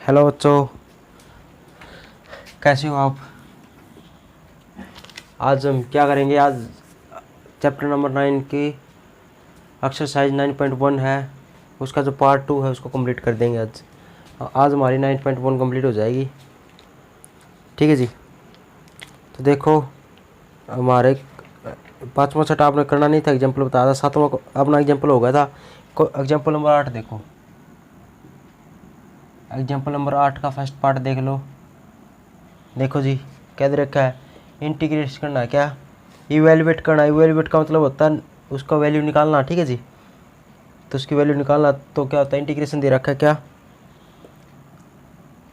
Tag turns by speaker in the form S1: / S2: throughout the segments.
S1: Hello बच्चों, कैसे हो आप। आज हम क्या करेंगे। आज चैप्टर नंबर 9 की एक्सरसाइज 9.1 है, उसका जो पार्ट 2 है उसको कंप्लीट कर देंगे। आज हमारी 9.1 कंप्लीट हो जाएगी। ठीक है जी। तो देखो, हमारे पाँचवा सेट आपने करना नहीं था, एग्जाम्पल बताया था। सातवां अपना एग्जाम्पल हो गया था। एग्जाम्पल नंबर 8 देखो। एग्जाम्पल नंबर 8 का फर्स्ट पार्ट देख लो। देखो जी, क्या दे रखा है, इंटीग्रेट करना है। क्या इवेलुएट करना। इवेलुएट का मतलब होता है उसका वैल्यू निकालना। ठीक है जी। तो उसकी वैल्यू निकालना, तो क्या होता है, इंटीग्रेशन दे रखा है क्या,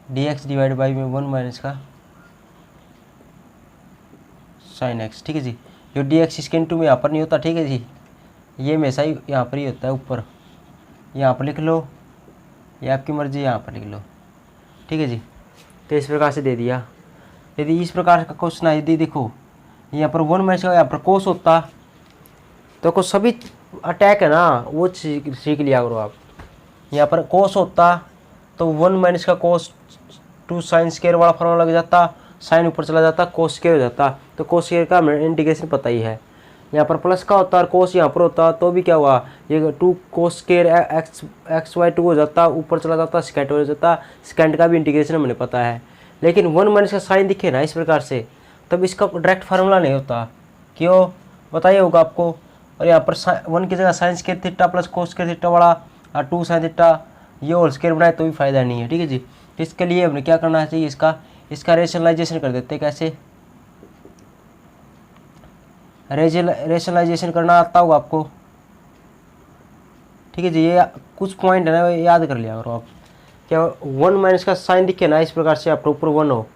S1: dx डिवाइड बाई में 1 माइनस का साइन एक्स। ठीक है जी। जो dx इसके इंटू में यहाँ पर नहीं होता। ठीक है जी, ये हमेशा ही यहाँ पर ही होता है, ऊपर यहाँ पर लिख लो, ये आपकी मर्जी, यहाँ पर लिख लो। ठीक है जी। तो इस प्रकार से दे दिया। यदि इस प्रकार का क्वेश्चन है, यदि देखो यहाँ पर 1 माइनस का यहाँ पर कोस होता, तो कुछ सभी अटैक है ना वो सीख लिया करो आप। यहाँ पर कोस होता तो 1 माइनस का कोस 2 साइन स्क्वायर वाला फॉर्मूला लग जाता, साइन ऊपर चला जाता, कोस स्क्वायर हो जाता। तो कोस स्क्वायर का हमें इंटीग्रेशन पता ही है। यहाँ पर प्लस का होता और कोस यहाँ पर होता तो भी क्या हुआ, ये 2 कोस स्क्वायर एक्स वाई 2 हो जाता, ऊपर चला जाता, स्केंट हो जाता। स्केंट का भी इंटीग्रेशन हमें पता है। लेकिन 1 माइनस का साइन दिखे ना इस प्रकार से, तब इसका डायरेक्ट फार्मूला नहीं होता। क्यों बताइए होगा आपको। और यहाँ पर 1 की जगह sine square theta plus cos square theta वाला और 2 साइन थीटा ये होल स्क्वायर बनाए तो भी फायदा नहीं है। ठीक है जी। इसके लिए हमें क्या करना चाहिए, इसका रेशनलाइजेशन कर देते। कैसे रेशनलाइजेशन करना आता होगा आपको। ठीक है जी। ये कुछ पॉइंट है ना, याद कर लिया करो आप। क्या 1 माइनस का साइन दिखे ना इस प्रकार से, आपके ऊपर 1 हो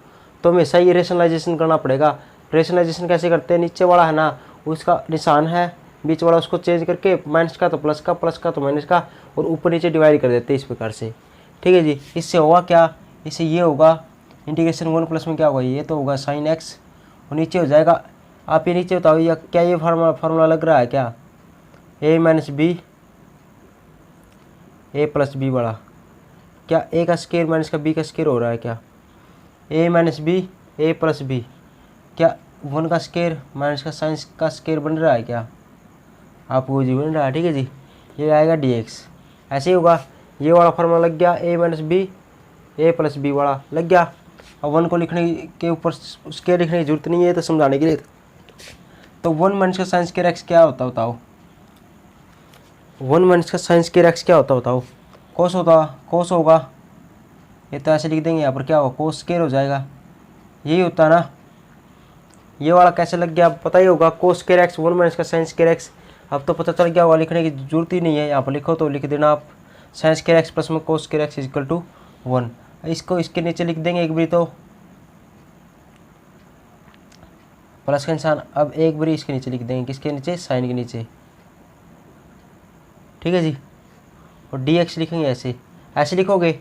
S1: तो हमेशा ये रेशनलाइजेशन करना पड़ेगा। रेशनलाइजेशन कैसे करते हैं, नीचे वाला है ना उसका निशान है, बीच वाला उसको चेंज करके माइनस का तो प्लस का, प्लस का तो माइनस का, और ऊपर नीचे डिवाइड कर देते हैं इस प्रकार से। ठीक है जी। इससे होगा क्या, इससे ये होगा इंटीग्रेशन 1 प्लस में क्या होगा, ये तो होगा साइन एक्स, और नीचे हो जाएगा। आप ये नीचे बताओ, या क्या ये फार्मूला लग रहा है क्या, ए माइनस बी ए प्लस बी वाला। क्या ए का स्क्वायर माइनस का बी का स्क्वायर हो रहा है क्या, ए माइनस बी ए प्लस बी। क्या 1 का स्क्वायर माइनस का साइन का स्क्वायर बन रहा है क्या, आपको जी बन रहा है। ठीक है जी। ये आएगा dx, ऐसे ही होगा। ये वाला फार्मूला लग गया, ए माइनस बी ए प्लस बी वाला लग गया। अब 1 को लिखने के ऊपर स्क्वायर लिखने की जरूरत नहीं है, तो समझाने के लिए। तो 1 माइनस का साइन स्क्वायर एक्स क्या होता बताओ, 1 माइनस का साइन स्क्वायर एक्स क्या होता बताओ, कोस होता, कोस होगा। ये तो ऐसे लिख देंगे, यहाँ पर क्या होगा, कोस स्क्वायर हो जाएगा, यही होता है ना। ये वाला कैसे लग गया पता ही होगा, कोस स्क्वायर एक्स 1 माइनस का साइन स्क्वायर एक्स। अब तो पता चल गया होगा, लिखने की जरूरत ही नहीं है। यहाँ पर लिखो तो लिख देना आप, साइन स्क्वायर एक्स प्लस में cos square x equal to 1। इसको इसके नीचे लिख देंगे एक बारी, तो प्लस का निशान। अब एक बारी इसके नीचे लिख देंगे, किसके नीचे, साइन के नीचे। ठीक है जी। और dx लिखेंगे ऐसे, ऐसे लिखोगे।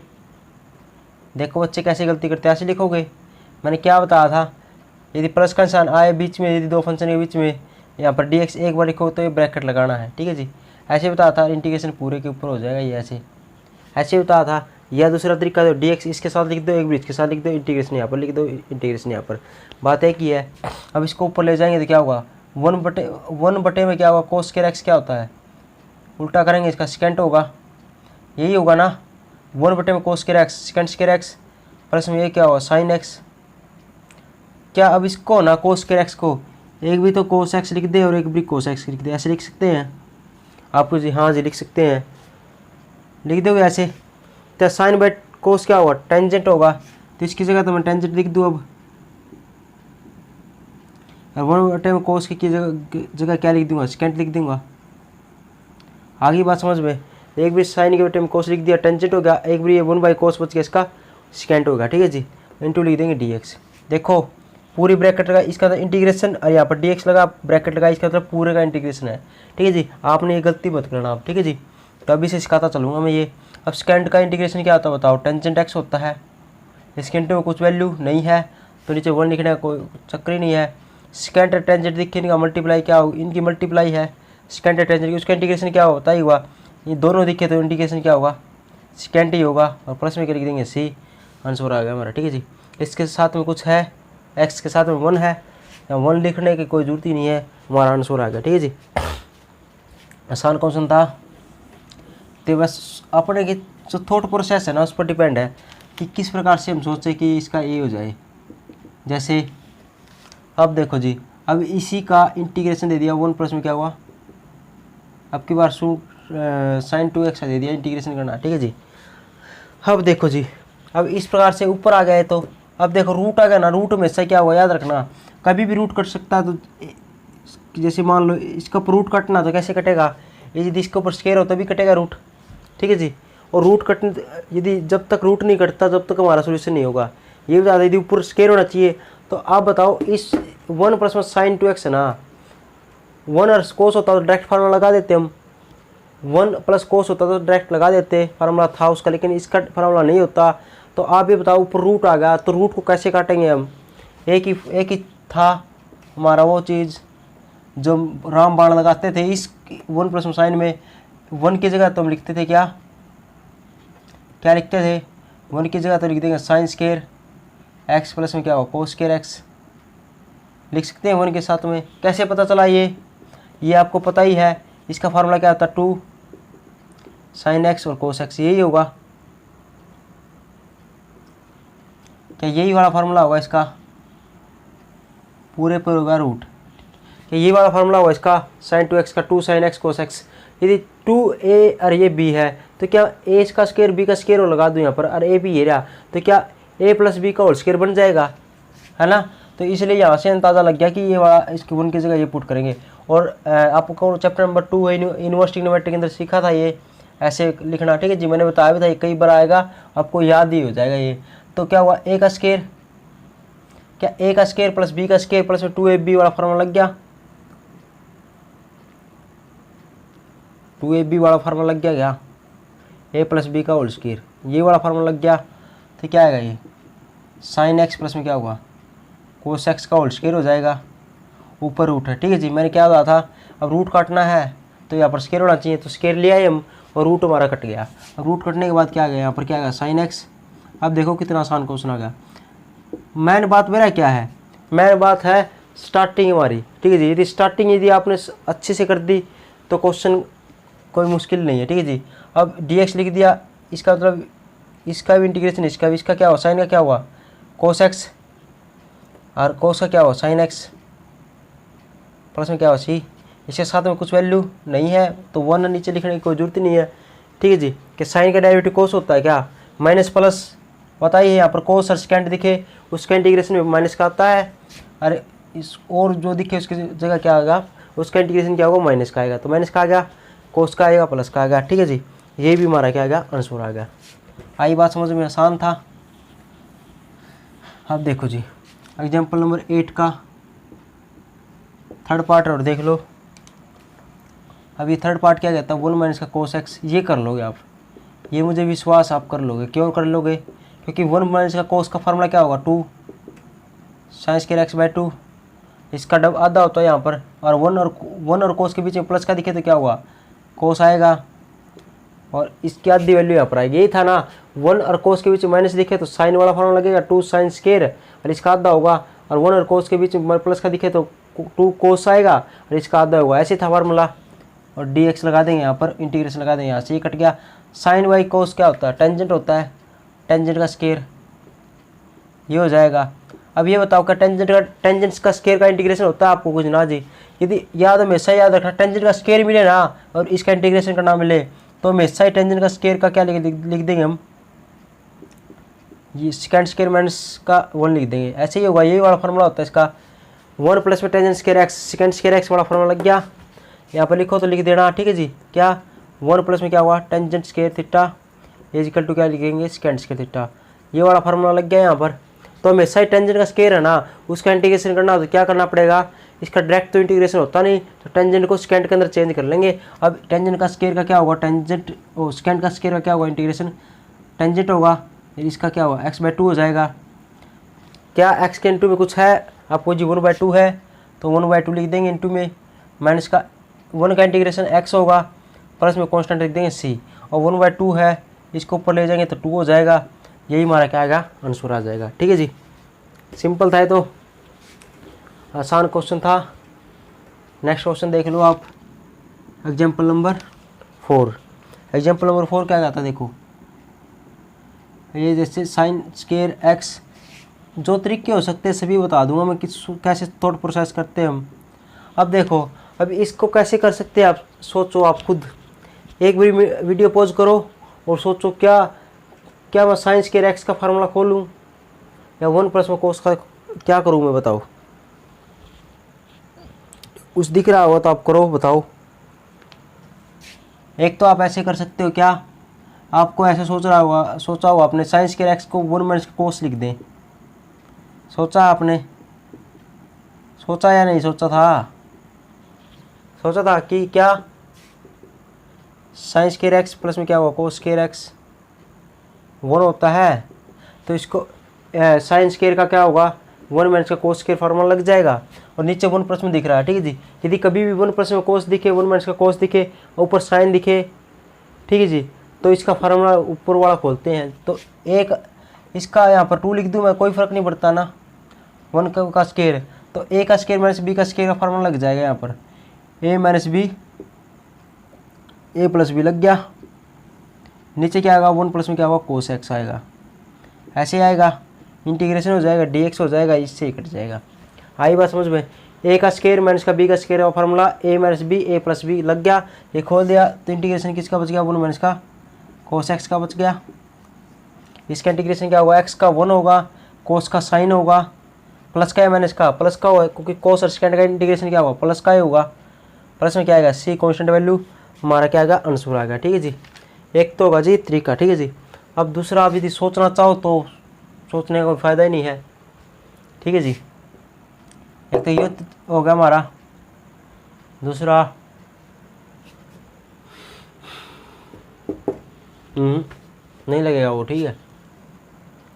S1: देखो बच्चे कैसे गलती करते हैं, ऐसे लिखोगे। मैंने क्या बताया था, यदि प्लस का निशान आए बीच में, यदि दो फंक्शन के बीच में, यहाँ पर dx एक बार लिखो तो ये ब्रैकेट लगाना है। ठीक है जी। ऐसे बताया था, इंटीग्रेशन पूरे के ऊपर हो जाएगा ये ऐसे। ऐसे बताया था। यह दूसरा तरीका, दो dx इसके साथ लिख दो, एक ब्रिज के साथ लिख दो, इंटीग्रेशन यहाँ पर लिख दो, इंटीग्रेशन यहाँ पर। बात एक ही है। अब इसको ऊपर ले जाएंगे तो क्या होगा, 1 बटे में क्या होगा, कोस स्क्वायर एक्स क्या होता है, उल्टा करेंगे इसका सेकेंड होगा, यही होगा ना। 1 बटे में cos square x, second square x, plus में ये क्या होगा, साइन एक्स। क्या अब इसको ना कोस स्क्वायर एक्स को एक भी तो कोस एक्स लिख दे और एक भी कोस एक्स लिख दे, ऐसे लिख सकते हैं आपको जी। हाँ जी लिख सकते हैं, लिख दोगे ऐसे। तो साइन बाई कोस क्या होगा, टेंजेंट होगा, तो इसकी जगह तो मैं टेंजेंट लिख दूँ अब। और 1 बटे में कोस की जगह क्या लिख दूंगा, सेकेंड लिख दूंगा। आगे बात समझ में। एक भी साइन के बटे में कोस लिख दिया, टेंजेंट हो गया। एक भी ये 1 बाई कोस बच गया, इसका सेकेंड होगा। ठीक है जी। इंटू लिख देंगे dx। देखो पूरी ब्रैकेट लगा, इसका तो इंटीग्रेशन, और यहाँ पर dx लगा, ब्रैकेट लगा, इसका मतलब पूरे का इंटीग्रेशन है। ठीक है जी। आपने ये गलती मत करना आप। ठीक है जी। तो अभी से सिखाता चलूँगा मैं ये। अब सेकेंड का इंटीग्रेशन क्या होता है बताओ, टेंजेंट एक्स होता है। इसके इंटू में कुछ वैल्यू नहीं है तो नीचे 1 लिखने का कोई चक्कर ही नहीं है। सेकेंड टेंजेंट दिखे, इनका मल्टीप्लाई क्या हो, इनकी मल्टीप्लाई है सेकेंड टेंजेंट की, उसका इंटीग्रेशन क्या होता ही हुआ। ये दोनों दिखे तो इंटीग्रेशन क्या होगा, सेकेंड ही होगा। और प्लस में क्या लिख देंगे सी। आंसर आ गया हमारा, ठीक है जी। इसके साथ में कुछ है, एक्स के साथ में 1 है, या 1 लिखने की कोई जरूरत ही नहीं है, हमारा आंसर आ गया, ठीक है जी। आसान क्वेश्चन था। तो बस अपने की जो थॉट प्रोसेस है ना उस पर डिपेंड है कि किस प्रकार से हम सोचें कि इसका ये हो जाए। जैसे अब देखो जी, अब इसी का इंटीग्रेशन दे दिया, 1 प्लस में क्या हुआ, अब की बार sin 2x दे दिया इंटीग्रेशन करना, ठीक है जी। अब देखो जी, अब इस प्रकार से ऊपर आ गए तो अब देखो रूट आ गया ना, रूट में से क्या हुआ याद रखना, कभी भी रूट कट सकता है। तो जैसे मान लो इसका ऊपर रूट कटना तो कैसे कटेगा, यदि इसके ऊपर स्केयर हो तभी कटेगा रूट, ठीक है जी। और रूट कटने यदि जब तक रूट नहीं कटता जब तक हमारा सोल्यूशन नहीं होगा। ये बता दें यदि ऊपर स्केयर होना चाहिए, तो आप बताओ इस 1 प्लस में sin 2x है ना, 1 और कोस होता तो डायरेक्ट फार्मूला लगा देते हम, 1 प्लस कोस होता तो डायरेक्ट लगा देते, फार्मूला था उसका, लेकिन इसका फार्मूला नहीं होता। तो आप ये बताओ ऊपर रूट आ गया तो रूट को कैसे काटेंगे हम, एक ही था हमारा वो चीज़ जो राम बाण लगाते थे इस 1 प्लस साइन में, 1 की जगह तो हम लिखते थे क्या लिखते थे, 1 की जगह तो लिख देंगे साइन स्केयर एक्स प्लस में क्या होगा कोस स्केयर एक्स, लिख सकते हैं 1 के साथ में। कैसे पता चला ये आपको पता ही है, इसका फार्मूला क्या होता है 2 साइन एक्स और कोस एक्स, यही होगा क्या, यही वाला फार्मूला होगा इसका, पूरे पर होगा रूट, क्या यही वाला फार्मूला होगा इसका sin 2x का 2 sin x cos x। यदि 2a और ये b है तो क्या a इसका स्केयर b का स्केयर लगा दूँ यहाँ पर, और a भी ये रहा तो क्या a प्लस b का होल स्केयर बन जाएगा, है ना। तो इसलिए यहाँ से अंदाज़ा लग गया कि ये वाला इसके 1 की जगह ये पुट करेंगे। और आपको चैप्टर नंबर 2 है यूनिवर्सिटी इनोवेटर के अंदर सीखा था ये ऐसे लिखना, ठीक है जी। मैंने बताया भी था ये कई बार आएगा, आपको याद ही हो जाएगा ये। तो क्या हुआ a का स्केयर, क्या a का स्केयर प्लस b का स्केयर प्लस में 2ab वाला फार्मूला लग गया, 2ab वाला फार्मूला लग गया क्या, a प्लस b का होल स्केयर ये वाला फार्मूला लग गया। तो क्या आएगा ये साइन एक्स प्लस में क्या होगा कोस एक्स का होल स्केयर हो जाएगा, ऊपर रूट है, ठीक है जी। मैंने क्या कहा था, अब रूट काटना है तो यहाँ पर स्केयर होना चाहिए, तो स्केयर ले आए हम और रूट हमारा कट गया। अब रूट कटने के बाद क्या आ गया यहाँ पर, क्या आ गया साइन एक्स। अब देखो कितना आसान क्वेश्चन आ गया। मेन बात मेरा क्या है, मेन बात है स्टार्टिंग हमारी, ठीक है जी। यदि स्टार्टिंग यदि आपने अच्छे से कर दी तो क्वेश्चन कोई मुश्किल नहीं है, ठीक है जी। अब dx लिख दिया, इसका मतलब इसका भी इंटीग्रेशन, इसका भी, इसका क्या हुआ साइन का क्या हुआ कोस एक्स, और कोस का क्या हुआ साइन एक्स, प्लस में क्या हुआ सी, इसके साथ में कुछ वैल्यू नहीं है तो 1 नीचे लिखने की कोई जरूरत ही नहीं है, ठीक है जी। कि साइन का डेरिवेटिव कोस होता है क्या माइनस प्लस, बताइए यहाँ पर कोस और सेकेंड दिखे उसका इंटीग्रेशन में माइनस का आता है, अरे इस और जो दिखे उसकी जगह क्या आएगा उसका इंटीग्रेशन क्या होगा माइनस का आएगा, तो माइनस का आ गया, कोस का आएगा प्लस का आ गया, ठीक है जी। ये भी हमारा क्या आ गया आंसर आ गया। आई बात समझ में, आसान था। अब देखो जी एग्जाम्पल नंबर 8 का थर्ड पार्ट और देख लो। अब ये थर्ड पार्ट क्या कहता है 1 माइनस का कोस एक्स, ये कर लोगे आप, ये मुझे विश्वास आप कर लोगे। क्यों कर लोगे, क्योंकि 1 माइनस का कोस का फार्मूला क्या होगा 2 साइन स्क्वायर एक्स बाई 2, इसका डब आधा होता है यहाँ पर, और 1 और कोस के बीच में प्लस का दिखे तो क्या हुआ कोस आएगा, और इसकी आधी वैल्यू यहाँ पर आएगी। यही था ना 1 और कोस के बीच में माइनस दिखे तो साइन वाला फार्मूला लगेगा 2 साइन स्क्वायर, और इसका आधा होगा, और 1 और कोस के बीच में प्लस का दिखे तो 2 कोस आएगा और इसका आधा होगा, ऐसे था फार्मूला। और dx लगा देंगे यहाँ पर, इंटीग्रेशन लगा देंगे यहाँ से, ये कट गया। साइन बाई कोस क्या होता है टेंजेंट होता है, टेंजेंट का स्क्वायर ये हो जाएगा। अब ये बताओ क्या टेंजेंट का स्क्वायर का इंटीग्रेशन होता है आपको कुछ ना जी, यदि याद हमेशा याद रखना टेंजेंट का स्क्वायर मिले ना और इसका इंटीग्रेशन करना मिले तो हमेशा ही टेंजेंट का स्क्वायर का क्या लिख देंगे हम, ये सेकेंड स्क्वायर माइनस का 1 लिख देंगे, ऐसे ही होगा। यही वाला फार्मूला होता है इसका 1 प्लस में tangent square x second square x वाला फार्मूला लग गया। यहाँ पर लिखो तो लिख देना, ठीक है जी। क्या 1 प्लस में क्या हुआ tangent square theta equal to क्या लिखेंगे सेकेंड स्क्वायर थीटा, ये वाला फार्मूला लग गया यहाँ पर। तो हमेशा ही टेंजेंट का स्क्वायर है ना उसका इंटीग्रेशन करना तो क्या करना पड़ेगा, इसका डायरेक्ट तो इंटीग्रेशन होता नहीं तो टेंजेंट को सेकेंड के अंदर चेंज कर लेंगे। अब टेंजेंट का स्क्वायर का क्या होगा टेंजेंट सेकेंड का स्क्वायर का क्या होगा इंटीग्रेशन टेंजेंट होगा, इसका क्या होगा x बाई 2 हो जाएगा। क्या x के इंटू में कुछ है आपको जी 1 बाई 2 है तो 1 बाई 2 लिख देंगे, इंटू में माइनस का 1 का इंटीग्रेशन x होगा, प्लस में कांस्टेंट लिख देंगे c, और 1 बाई 2 है इसको ऊपर ले जाएंगे तो 2 हो जाएगा। यही हमारा क्या आएगा, आंसर आ जाएगा। ठीक है जी, सिंपल था ये तो, आसान क्वेश्चन था। नेक्स्ट क्वेश्चन देख लो आप, एग्जाम्पल नंबर 4। एग्जाम्पल नंबर 4 क्या कहता है देखो, ये जैसे साइन स्केयर एक्स, जो तरीके हो सकते हैं सभी बता दूंगा मैं, कैसे थॉट प्रोसेस करते हैं हम। अब देखो, अब इसको कैसे कर सकते हैं आप सोचो, आप खुद एक बार वीडियो पॉज करो और सोचो, क्या मैं साइन स्केयर एक्स का फार्मूला खोलूँ या 1 + कोस का क्या करूँ मैं, बताओ। कुछ दिख रहा होगा तो आप करो, बताओ। एक तो आप ऐसे कर सकते हो, क्या आपको ऐसे सोचा होगा आपने, साइन स्केयर एक्स को 1 - कोस लिख दें। सोचा आपने, सोचा या नहीं सोचा था? सोचा था कि क्या साइन स्केयर एक्स प्लस में क्या होगा, कोस स्केयर एक्स 1 होता है, तो इसको साइन स्केयर का क्या होगा, 1 - कोस स्केयर फार्मूला लग जाएगा। और नीचे 1 में दिख रहा है। ठीक है जी, यदि कभी भी 1 में कोस दिखे, 1 - कोस दिखे, ऊपर साइन दिखे, ठीक है जी, तो इसका फार्मूला ऊपर वाला खोलते हैं। तो एक इसका यहाँ पर 2 लिख दूँ मैं, कोई फर्क नहीं पड़ता ना, 1 का स्केयर, तो a का स्केयर - b का स्केयर का फार्मूला लग जाएगा यहाँ पर, a - b, a + b लग गया। नीचे क्या आएगा, 1 में क्या होगा, कोस एक्स आएगा, ऐसे आएगा, इंटीग्रेशन हो जाएगा, dx हो जाएगा, इससे ही कट जाएगा। आई बात समझ में, a का स्केयर - b का स्केयर का formula a - b, a + b लग गया, ये खोल दिया, तो इंटीग्रेशन किसका बच गया, 1 - का कोस एक्स का बच गया। इसका इंटीग्रेशन क्या होगा, x का 1 होगा, कोस का साइन होगा, प्लस का है - का प्लस का होगा, क्योंकि कोस और सेकेंड का इंटीग्रेशन क्या होगा, प्लस का ही होगा। प्लस में क्या आएगा, c कांस्टेंट वैल्यू, हमारा क्या आएगा, आंसर आएगा। ठीक है जी, एक तो होगा जी तरीका। ठीक है जी, अब दूसरा, आप यदि सोचना चाहो तो सोचने का कोई फ़ायदा ही नहीं है। ठीक है जी, एक तो ये हो गया हमारा, दूसरा नहीं लगेगा वो, ठीक है,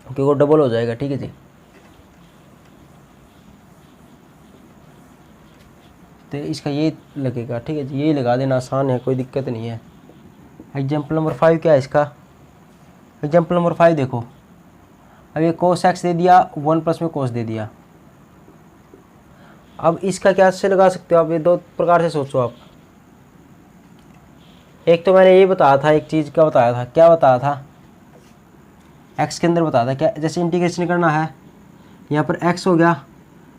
S1: क्योंकि वो डबल हो जाएगा। ठीक है जी, तो इसका ये लगेगा। ठीक है जी, यही लगा देना, आसान है, कोई दिक्कत नहीं है। एग्जाम्पल नंबर 5 क्या है इसका, एग्जाम्पल नंबर 5 देखो, अब ये कोस एक्स दे दिया, 1 में कोस दे दिया। अब इसका क्या से लगा सकते हो आप, ये 2 प्रकार से सोचो आप। एक तो मैंने ये बताया था, एक चीज़ का बताया था, क्या बताया था, एक्स के अंदर बताया था क्या, जैसे इंटीग्रेशन करना है, यहाँ पर एक्स हो गया,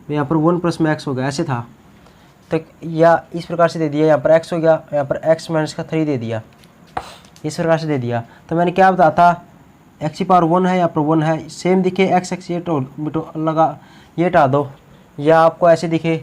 S1: यहाँ पर 1 में एक्स हो गया, ऐसे था। तो या इस प्रकार से दे दिया, यहाँ पर एक्स हो गया, यहाँ पर एक्स - का 3 दे दिया, इस प्रकार से दे दिया। तो मैंने क्या बताया था, x⁴ है, यहाँ पर 1 है, सेम दिखे, x ये लगा, ये हटा दो, या आपको ऐसे दिखे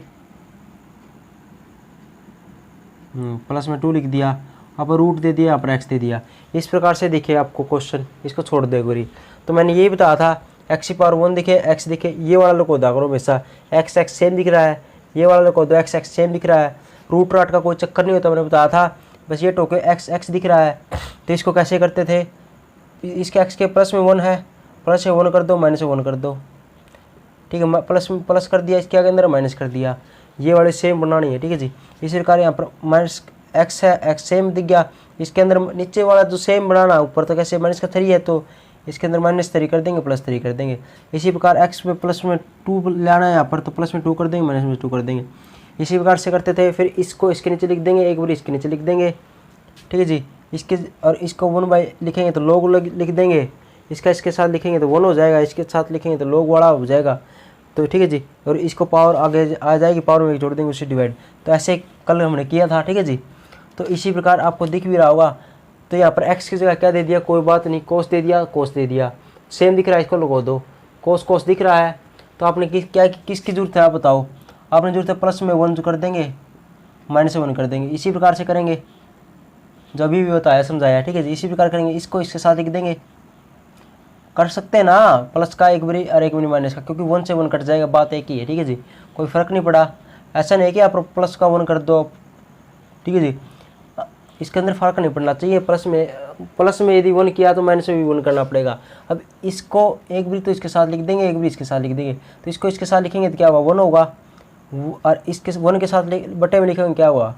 S1: +2 लिख दिया, यहाँ पर रूट दे दिया, यहाँ पर x दे दिया, इस प्रकार से दिखे आपको क्वेश्चन, इसको छोड़ दे गोरी। तो मैंने यही बताया था, x⁴ दिखे, x दिखे, ये वाला लोग होता करो हमेशा, x सेम दिख रहा है, ये वाला लोग दो x सेम दिख रहा है, रूट राट का कोई चक्कर नहीं होता, मैंने बताया था। बस ये टोके x दिख रहा है, तो इसको कैसे करते थे, इसके x के प्लस में 1 है, प्लस से 1 कर दो, माइनस से 1 कर दो। ठीक है, प्लस कर दिया, इसके अंदर माइनस कर दिया, ये वाले सेम बनानी है। ठीक है जी, इस प्रकार यहाँ पर -x है, x सेम दिख गया, इसके अंदर नीचे वाला जो सेम बनाना, ऊपर तो कैसे -3 है, तो इसके अंदर -3 कर देंगे, +3 कर देंगे। इसी प्रकार x में +2 लाना है यहाँ पर, तो +2 कर देंगे, -2 कर देंगे। इसी प्रकार से करते थे। फिर इसको इसके नीचे लिख देंगे, एक बार इसके नीचे लिख देंगे। ठीक है जी, इसके और इसको 1 लिखेंगे तो log लिख देंगे, इसका इसके साथ लिखेंगे तो 1 हो जाएगा, इसके साथ लिखेंगे तो log वाला हो जाएगा। तो ठीक है जी, और इसको पावर आगे आ जाएगी, पावर में जोड़ देंगे, उससे डिवाइड। तो ऐसे कल हमने किया था। ठीक है जी, तो इसी प्रकार आपको दिख भी रहा होगा। तो यहाँ पर x की जगह क्या दे दिया, कोई बात नहीं, कोस दे दिया, कोस दे दिया, सेम दिख रहा है, इसको लगो दो, कोस दिख रहा है। तो आपने किसकी जरूरत है, आप बताओ। आपने जरूरत है प्लस में 1 कर देंगे, माइनस में 1 कर देंगे, इसी प्रकार से करेंगे जो अभी भी बताया समझाया। ठीक है जी, इसी प्रकार करेंगे, इसको इसके साथ लिख देंगे, कर सकते हैं ना, प्लस का एक बारी और एक बारी माइनस का, क्योंकि 1 से 1 कट जाएगा, बात एक ही है। ठीक है जी, कोई फ़र्क नहीं पड़ा, ऐसा नहीं कि आप प्लस का 1 कर दो। ठीक है जी, इसके अंदर फ़र्क नहीं पड़ना चाहिए। प्लस में यदि 1 किया तो माइनस में भी 1 करना पड़ेगा। अब इसको एक बारी तो इसके साथ लिख देंगे, एक बारी इसके साथ लिख देंगे। तो इसको इसके साथ लिखेंगे तो क्या होगा, 1 होगा, और इसके 1 के साथ बटे में लिखेंगे क्या हुआ,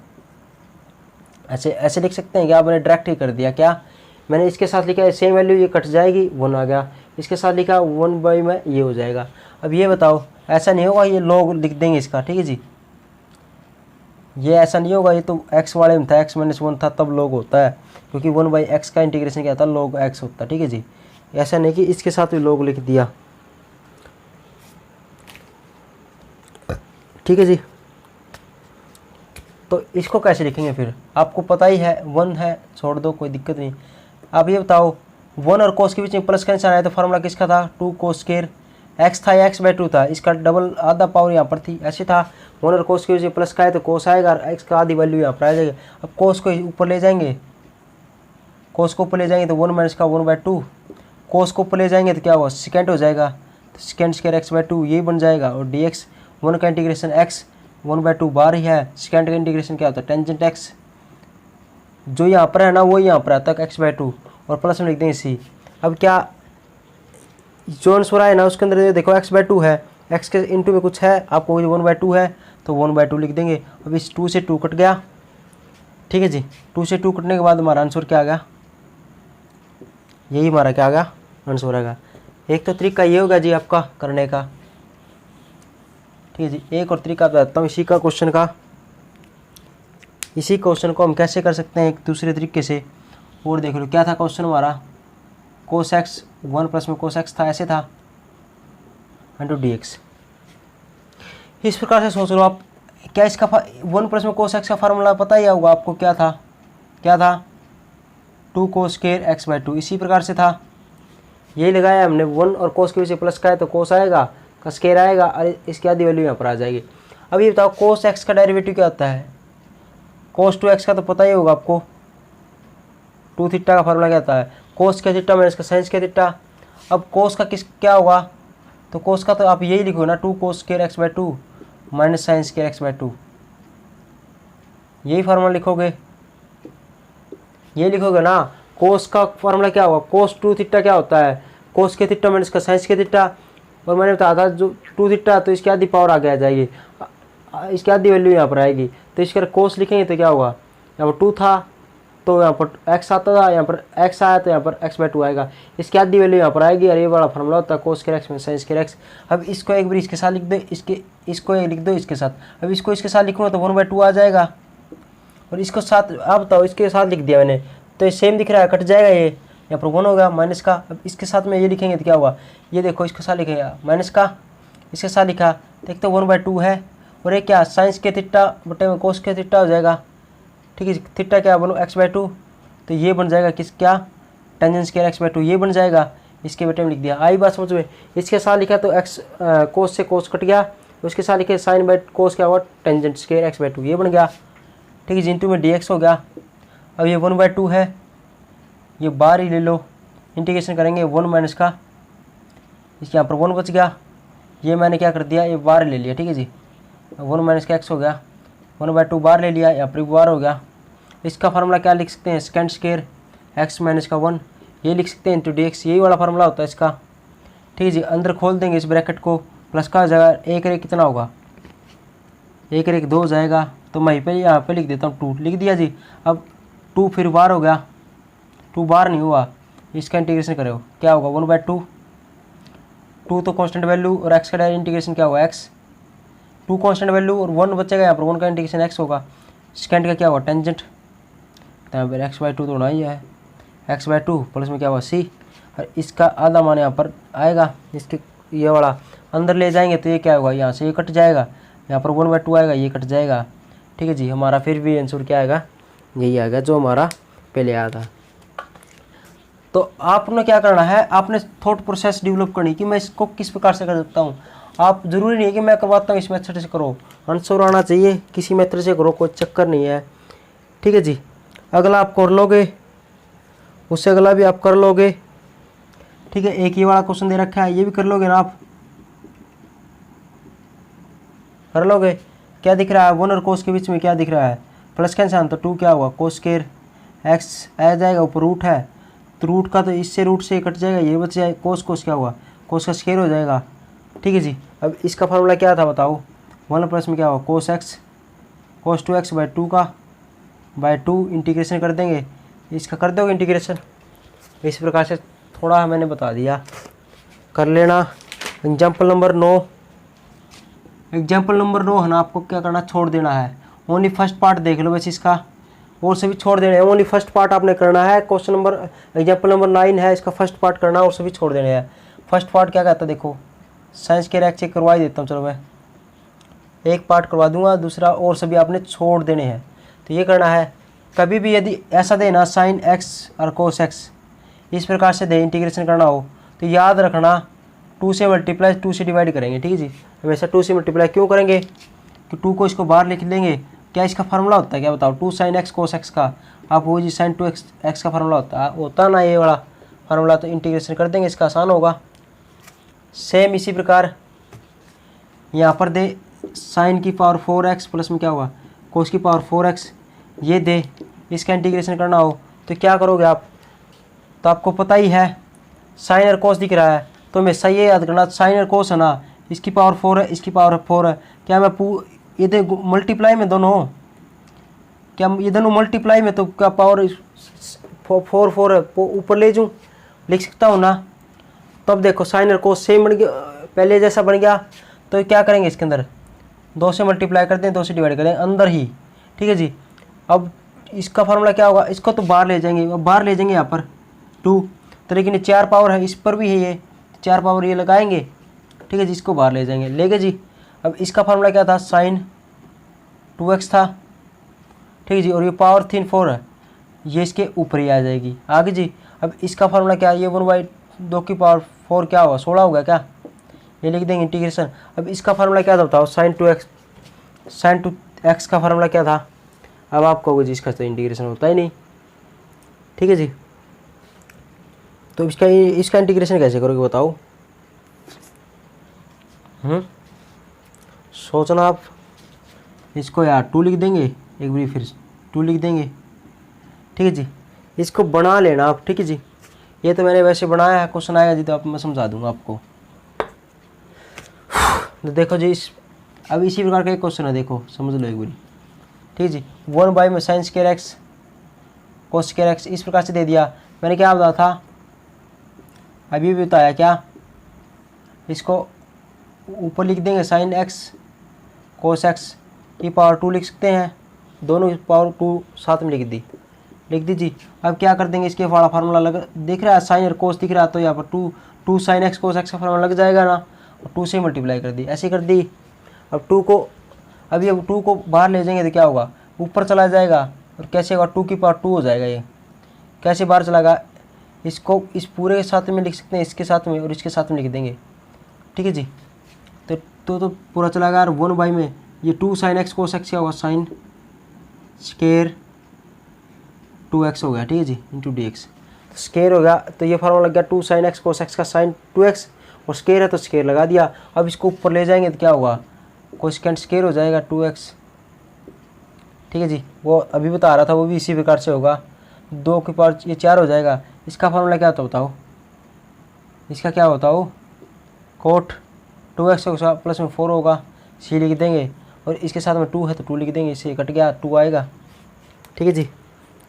S1: ऐसे लिख सकते हैं कि आपने डायरेक्ट ही कर दिया। क्या मैंने इसके साथ लिखा है, सेम वैल्यू, ये कट जाएगी, 1 आ गया। इसके साथ लिखा 1 में ये हो जाएगा। अब ये बताओ, ऐसा नहीं होगा ये log लिख देंगे इसका, ठीक है जी, ये ऐसा नहीं होगा, ये तो x वाले में था, x-1 था तब log होता है, क्योंकि 1/x का इंटीग्रेशन क्या था, log x होता है, ठीक है जी। ऐसा नहीं कि इसके साथ भी log लिख दिया, ठीक है जी। तो इसको कैसे लिखेंगे फिर, आपको पता ही है 1 है, छोड़ दो कोई दिक्कत नहीं। अब ये बताओ 1 और कोस के बीच में प्लस का निशान आया तो फार्मूला किसका था, 2 कोस स्क्वायर, एक्स था, x/2 था, इसका डबल आधा पावर यहाँ पर थी, ऐसे था। 1 और कोस के बीच में प्लस का है तो कोस आएगा, एक्स का आधी वैल्यू यहाँ पर आ जाएगी। अब कोस को ऊपर ले जाएंगे, कोस को ऊपर ले जाएंगे तो 1 माइनस का 1/2, कोस को ऊपर ले जाएंगे तो क्या होगा, सेकेंड हो जाएगा, तो सेकेंड स्क्वायर x/2 ये बन जाएगा। और dx 1 का इंटीग्रेशन x 1/2 बार ही है, सेकेंड का इंटीग्रेशन क्या होता है, टेंजेंट x, जो यहाँ पर है ना वो यहाँ पर आता है x/2, और प्लस में लिख देंगे c। अब क्या जो आंसर है ना उसके अंदर देखो x/2 है, x के इंटू में कुछ है, आपको 1/2 है तो 1/2 लिख देंगे। अब इस 2 से 2 कट गया, ठीक है जी। 2 से 2 कटने के बाद हमारा आंसर क्या आ गया, यही हमारा क्या आ गया आंसर आएगा। एक तो तरीका ये होगा जी आपका करने का, ठीक है जी। एक और तरीका बताता हूँ इसी का क्वेश्चन का, इसी क्वेश्चन को हम कैसे कर सकते हैं एक दूसरे तरीके से। और देख लो क्या था क्वेश्चन हमारा, कोस एक्स 1 प्लस में कोस एक्स था, ऐसे था, इंटू dx। इस प्रकार से सोच लो आप, क्या इसका 1 प्लस में कोस एक्स का फार्मूला पता ही होगा आपको, क्या था, क्या था, 2 कोस स्क्वायर x/2, इसी प्रकार से था, यही लगाया हमने। 1 और कोस के बीच प्लस का है तो कोस आएगा, का स्क्वायर आएगा, और इसकी आधी वैल्यू यहाँ पर आ जाएगी। अब ये बताओ कोस एक्स का डेरिवेटिव क्या होता है, कोस 2x का तो पता ही होगा आपको, 2 थीटा का फार्मूला क्या होता है, कोस के थीटा माइनस का साइंस के थीटा। अब कोस का किस क्या होगा, तो कोस का तो आप यही लिखो ना, 2 cos square x/2 minus science square x/2, यही फार्मूला लिखोगे, ये लिखोगे ना। कोस का फार्मूला क्या होगा, कोस 2 थीटा क्या होता है, कोस के थीटा माइनस का साइंस के थीटा, और मैंने बताया था जो 2 थीटा तो इसकी आधी पावर आगे आ जाएगी, इसकी आधी वैल्यू यहाँ पर आएगी, तो इसका कोस लिखेंगे तो क्या होगा, यहाँ पर 2 था तो यहाँ पर x आता था, यहाँ पर x आया तो यहाँ पर x/2 आएगा, इसकी आधी वैल्यू यहाँ पर आएगी, और ये वाला फार्मूला होता है कोस स्क्वायर x में साइन स्क्वायर x। अब इसको एक बार इसके साथ लिख दो, इसको लिख दो इसके साथ। अब इसको इसके साथ लिखूँगा तो 1/2 आ जाएगा, और इसको साथ आप बताओ इसके साथ लिख दिया मैंने तो ये सेम दिख रहा है, कट जाएगा, ये यहाँ पर 1 होगा माइनस का। अब इसके साथ में ये लिखेंगे तो क्या होगा, ये देखो इसके साथ लिखेंगे माइनस का, इसके साथ लिखा तो एक तो 1/2 है, और एक क्या साइंस के थीटा बटे में कोस के थीटा हो जाएगा, ठीक है। थीटा क्या बनो x/2, तो ये बन जाएगा किस क्या, टेंजेंट स्क्वायर x/2 ये बन जाएगा, इसके बेटे में लिख दिया। आई बात समझ में। इसके साथ लिखा तो x कोस से कोस कट गया, उसके साथ लिखे साइन बाई कोस क्या हुआ, टेंजेंट स्क्वायर x/2 ये बन गया, ठीक है। इंटू में dx हो गया। अब ये 1/2 है, ये बाहर ही ले लो, इंटीग्रेशन करेंगे 1 माइनस का, इसके यहाँ पर 1 बच गया, ये मैंने क्या कर दिया, ये बाहर ले लिया, ठीक है जी। 1 माइनस का x हो गया, 1/2 बाहर ले लिया, यहाँ पर बाहर हो गया। इसका फार्मूला क्या लिख सकते हैं, सेकेंड स्क्वायर x माइनस का 1 ये लिख सकते हैं इंटू dx, यही वाला फार्मूला होता है इसका, ठीक है जी। अंदर खोल देंगे इस ब्रैकेट को, प्लस का हो जाएगा, एक एक कितना होगा, एक एक 2 हो जाएगा, तो मैं यहाँ पे लिख देता हूँ 2 लिख दिया जी। अब 2 फिर बाहर हो गया, 2 बाहर नहीं हुआ, इसका इंटीग्रेशन करो क्या होगा 1/2, 2 तो कांस्टेंट वैल्यू, और x का डायरेक्ट इंटीग्रेशन क्या होगा x, 2 कांस्टेंट वैल्यू और 1 बचेगा, यहाँ पर 1 का इंटीग्रेशन x होगा, सेकेंड का क्या होगा टेंजेंट, तो यहाँ पर x/2 तो होना ही है, x/2 प्लस में क्या होगा c, और इसका आधा मान यहाँ पर आएगा, इसके ये वाला अंदर ले जाएंगे तो ये क्या होगा, यहाँ से ये कट जाएगा, यहाँ पर 1/2 आएगा, ये कट जाएगा, ठीक है जी। हमारा फिर भी आंसर क्या आएगा, यही आएगा जो हमारा पहले आया था। तो आपने क्या करना है, आपने थॉट प्रोसेस डेवलप करनी कि मैं इसको किस प्रकार से कर सकता हूँ। आप ज़रूरी नहीं है कि मैं करवाता हूँ इस मेथड से करो, आंसर आना चाहिए किसी मेथड से करो, कोई चक्कर नहीं है, ठीक है जी। अगला आप कर लोगे, उससे अगला भी आप कर लोगे, ठीक है। एक ये वाला क्वेश्चन दे रखा है, ये भी कर लोगे ना आप, कर लोगे। क्या दिख रहा है, 1 और कोस के बीच में क्या दिख रहा है, प्लस का निशान, तो 2 क्या हुआ कोस स्क्वायर x आ जाएगा, ऊपर रूट है तो रूट का तो इससे रूट से कट जाएगा, ये बच जाएगा, कोस कोस क्या हुआ, कोस का स्क्वायर हो जाएगा, ठीक है जी। अब इसका फार्मूला क्या था बताओ, 1 प्लस में क्या हुआ कोस x, कोस 2x बाई 2 का बाई 2 इंटीग्रेशन कर देंगे, इसका कर दोगे इंटीग्रेशन, इस प्रकार से थोड़ा मैंने बता दिया, कर लेना। एग्जाम्पल नंबर 9, एग्जाम्पल नंबर 9 है ना, आपको क्या करना, छोड़ देना है। ओनली फर्स्ट पार्ट देख लो बस इसका, और सभी छोड़ देने हैं। ओनली फर्स्ट पार्ट आपने करना है। क्वेश्चन नंबर एग्जाम्पल नंबर 9 है, इसका फर्स्ट पार्ट करना है और सभी छोड़ देने हैं। फर्स्ट पार्ट क्या कहता है देखो, साइंस के रैक चेक करवा ही देता हूँ। चलो मैं एक पार्ट करवा दूंगा, दूसरा और सभी आपने छोड़ देने हैं। तो ये करना है, कभी भी यदि ऐसा देना साइन एक्स और कोस एक्स इस प्रकार से दे, इंटीग्रेशन करना हो तो याद रखना 2 से मल्टीप्लाई 2 से डिवाइड करेंगे, ठीक है जी। हमेशा 2 से मल्टीप्लाई क्यों करेंगे कि 2 को इसको बाहर लिख लेंगे। क्या इसका फार्मूला होता है, क्या बताओ, 2 साइन एक्स कोस एक्स का, आप वो जी साइन 2 एक्स का फार्मूला होता ना ये वाला फार्मूला। तो इंटीग्रेशन कर देंगे, इसका आसान होगा। सेम इसी प्रकार यहाँ पर दे साइन की पावर 4x प्लस में क्या होगा कोस की पावर 4x, ये दे, इसका इंटीग्रेशन करना हो तो क्या करोगे आप, तो आपको पता ही है साइन और कोस दिख रहा है, तो हमेशा ये याद करना साइन और कोस है ना, इसकी पावर 4 है, इसकी पावर 4 है। क्या मैं ये दे मल्टीप्लाई में दोनों, क्या ये दोनों मल्टीप्लाई में, तो क्या पावर 4 है ऊपर ले जाऊँ, लिख सकता हूँ ना। तब देखो साइन और कोस सेम बन गया, पहले जैसा बन गया। तो क्या करेंगे इसके अंदर 2 से मल्टीप्लाई करते हैं, 2 से डिवाइड करें अंदर ही, ठीक है जी। अब इसका फार्मूला क्या होगा, इसको तो बाहर ले जाएंगे, अब बाहर ले जाएंगे यहाँ पर 2, तो लेकिन ये 4 पावर है, इस पर भी है ये 4 पावर, ये लगाएंगे, ठीक है जी, इसको बाहर ले जाएंगे, लेके जी। अब इसका फार्मूला क्या था, साइन 2x था, ठीक है जी, और ये पावर 4 है, ये इसके ऊपर ही आ जाएगी आगे जी। अब इसका फार्मूला क्या है, ये 1/2 की पावर 4 क्या होगा 16 होगा क्या, ये लिख देंगे इंटीग्रेशन। अब इसका फार्मूला क्या था बताओ, साइन 2x का फार्मूला क्या था। अब आप कहोगे जी इसका तो इंटीग्रेशन होता ही नहीं, ठीक है जी। तो इसका इंटीग्रेशन कैसे करोगे बताओ, सोचना आप। इसको यार 2 लिख देंगे, एक बार फिर 2 लिख देंगे, ठीक है जी। इसको बना लेना आप, ठीक है जी। ये तो मैंने वैसे बनाया है, क्वेश्चन आएगा जी तो आप मैं समझा दूंगा आपको। तो देखो जी अब इसी प्रकार का एक क्वेश्चन है, देखो समझ लो एक बारी, ठीक है जी। 1 में साइन स्क्वायर एक्स कोस स्क्वायर एक्स इस प्रकार से दे दिया। मैंने क्या बताया था, अभी भी बताया क्या, इसको ऊपर लिख देंगे साइन एक्स कोस एक्स की पावर 2 लिख सकते हैं, दोनों की पावर 2 साथ में लिख दी जी। अब क्या कर देंगे, इसके वाला फार्मूला लग दिख रहा है, साइन और कोस दिख रहा है, तो यहाँ पर 2 साइन एक्स कोस एक्स का फार्मूला लग जाएगा ना, और 2 से मल्टीप्लाई कर दी, ऐसे कर दी। अब 2 को अभी अब 2 को बाहर ले जाएंगे तो क्या होगा, ऊपर चला जाएगा, और कैसे होगा 2 की पावर 2 हो जाएगा। ये कैसे बाहर चलाएगा, इसको इस पूरे के साथ में लिख सकते हैं, इसके साथ में और इसके साथ में लिख देंगे, ठीक है जी। तो पूरा चला गया। और 1 में ये 2 साइन एक्स कोस एक्स क्या होगा, साइन स्केयर 2x हो गया, ठीक है जी, इंटू डी एक्स स्केयर हो गया। तो ये फार्मूला लग गया 2 साइन एक्स कोस एक्स का साइन 2x, और स्केयर है तो स्केयर लगा दिया। अब इसको ऊपर ले जाएंगे तो क्या होगा, कोसेकेंट स्केयर हो जाएगा 2x, ठीक है जी। वो अभी बता रहा था, वो भी इसी प्रकार से होगा, 2 की पावर ये 4 हो जाएगा। इसका फार्मूला क्या होता बताओ, इसका क्या होता हो, कोट 2x होगा प्लस में 4 होगा, सी लिख देंगे, और इसके साथ में 2 है तो 2 लिख देंगे, इससे कट गया 2 आएगा, ठीक है जी।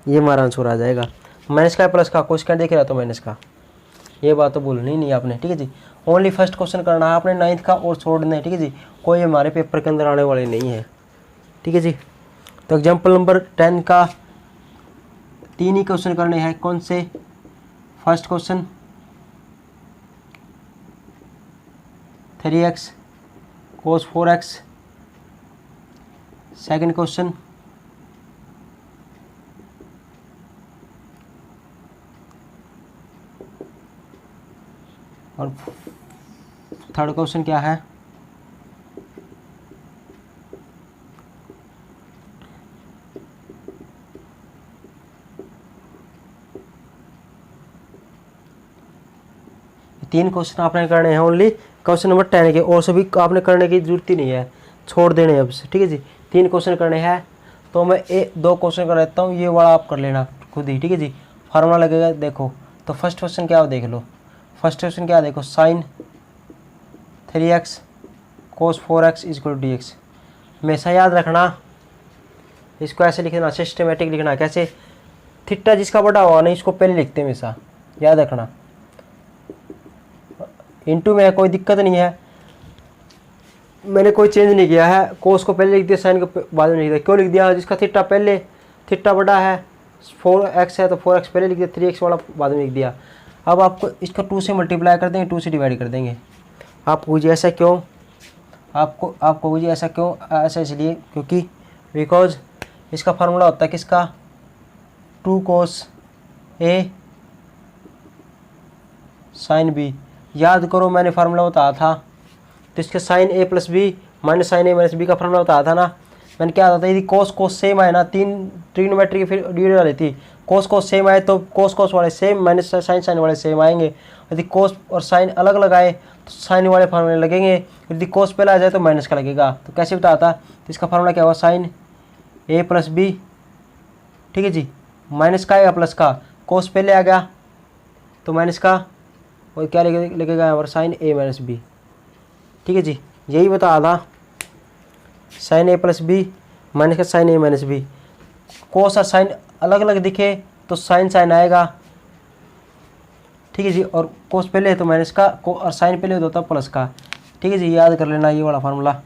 S1: ये हमारा आंसर आ जाएगा। माइनस का प्लस का कोसेकेंट देख रहा तो माइनस का, ये बात तो भूलनी नहीं आपने, ठीक है जी। ओनली फर्स्ट क्वेश्चन करना है आपने 9th का और छोड़ना है, ठीक है जी, कोई हमारे पेपर के अंदर आने वाले नहीं है, ठीक है जी। तो एग्जाम्पल नंबर 10 का 3 ही क्वेश्चन करने हैं। कौन से, first question 3x cos 4x, second question और थर्ड क्वेश्चन क्या है, तीन क्वेश्चन आपने करने हैं ओनली क्वेश्चन नंबर 10 के, और सभी आपने करने की जरूरत ही नहीं है, छोड़ देने अब से, ठीक है जी। 3 क्वेश्चन करने हैं, तो मैं 2 क्वेश्चन कर लेता हूँ, ये वाला आप कर लेना खुद ही, ठीक है जी। फार्मूला लगेगा देखो। तो फर्स्ट क्वेश्चन क्या हो देख लो, फर्स्ट क्वेश्चन क्या देखो, sine 3x cos 4x equal to d x. हमेशा याद रखना, इसको ऐसे लिखना, सिस्टमेटिक लिखना, कैसे, थीटा जिसका बड़ा हुआ नहीं इसको पहले लिखते हैं, हमेशा याद रखना। इंटू में है, कोई दिक्कत नहीं है, मैंने कोई चेंज नहीं किया है। कोस को पहले लिख दिया, साइन को बाद में लिख दिया। क्यों लिख दिया? जिसका थीटा पहले, थीटा बड़ा है 4x है तो 4x पहले लिख दिया, 3x वाला बाद में लिख दिया। अब आपको इसको 2 से मल्टीप्लाई कर देंगे, 2 से डिवाइड कर देंगे। आप पूछिए ऐसा क्यों? आपको पूछिए ऐसा क्यों? ऐसा इसलिए क्योंकि बिकॉज इसका फार्मूला होता है किसका? 2 cos A साइन बी। याद करो मैंने फार्मूला बताया था, तो इसके sine A plus B minus sine A minus B का फार्मूला बताया था ना। मैंने क्या आता था, यदि कोस कोस सेम आए ना, 3 ट्रिग्नोमेट्री की फिर डिवीजन वाली थी, कोस कोस सेम आए तो कोस कोस वाले सेम माइनस साइन साइन वाले सेम आएंगे। यदि कोस और साइन अलग अलग आए तो साइन वाले फार्मूले लगेंगे, यदि कोस पहले आ जाए तो माइनस का लगेगा। तो कैसे बताया था? तो इसका फार्मूला क्या हुआ? साइन A प्लस बी, ठीक है जी, माइनस का आएगा प्लस का, कोस पहले आ गया तो माइनस का, और क्या लगेगा यहाँ पर? साइन A माइनस बी, ठीक है जी। यही बताया था, sine A plus B minus का sine A minus B. Cos और साइन अलग अलग दिखे तो साइन साइन आएगा, ठीक है जी, और कोस पहले है तो माइनस का, और साइन पहले होता है प्लस का, ठीक है जी। याद कर लेना ये वाला फार्मूला।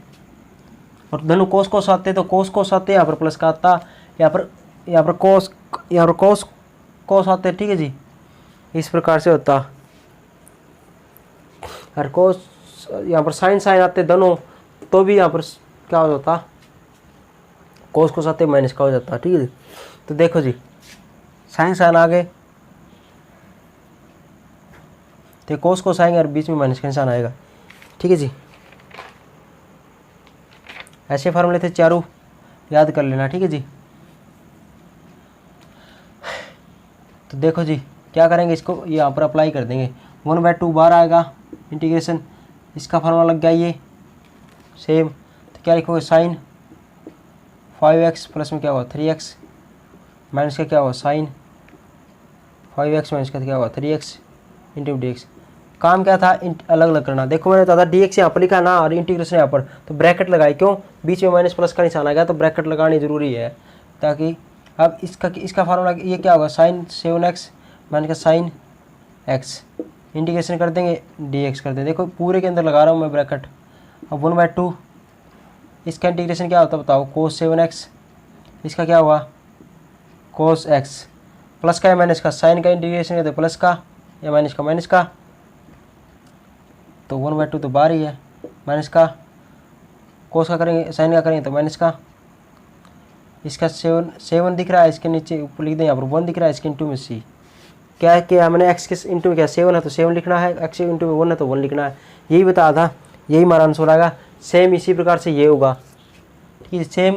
S1: और दोनों कोस कोस आते तो कोस कोस आते, यहाँ पर प्लस का आता, यहाँ पर कोस कोस आते, ठीक है जी। इस प्रकार से होता, और कोस यहाँ पर साइन साइन आते दोनों, तो भी यहाँ पर क्या हो जाता? कोस कोस आते माइनस का हो जाता, ठीक है जी। तो देखो जी, साइन साइन आ गए तो कोस कोस आएंगे और बीच में माइनस का निशान आएगा, ठीक है जी। ऐसे फार्मूले थे चारों, याद कर लेना, ठीक है जी। तो देखो जी क्या करेंगे, इसको यहाँ पर अप्लाई कर देंगे। 1/2 बार आएगा इंटीग्रेशन, इसका फार्मूला लग गया ये सेम। तो क्या लिखोगे? साइन 5x प्लस में क्या हुआ? 3x माइनस का क्या हुआ? साइन 5x माइनस का क्या हुआ? 3x into dx। काम क्या था? अलग अलग करना। देखो मैंने बताया था dx यहाँ पर लिखा ना, और इंटीग्रेशन यहाँ पर, तो ब्रैकेट लगाई। क्यों? बीच में माइनस प्लस का निशान आ गया तो ब्रैकेट लगानी जरूरी है, ताकि अब इसका फार्मूला ये क्या होगा? साइन 7x माइनस का साइन x, इंटीग्रेशन कर देंगे, dx कर देंगे। देखो पूरे के अंदर लगा रहा हूँ मैं ब्रैकेट। अब 1/2 इसका इंटीग्रेशन क्या होता है बताओ? cos 7x, इसका क्या हुआ? cos x, प्लस का या माइनस का? साइन का इंटीग्रेशन करते प्लस का, या माइनस का? माइनस का, तो 1/2 तो बाहर ही है, माइनस का, कोस का करेंगे, साइन का करेंगे तो माइनस का। इसका 7 दिख रहा है, इसके नीचे ऊपर लिख दें, यहाँ पर 1 दिख रहा है, इसके इंटू में सी। क्या है कि मैंने x के इंटू में क्या 7 है तो 7 लिखना है, x इंटू में 1 है तो 1 लिखना है। यही बताया था, यही हमारा आंसर आएगा। सेम इसी प्रकार से ये होगा, ठीक है, सेम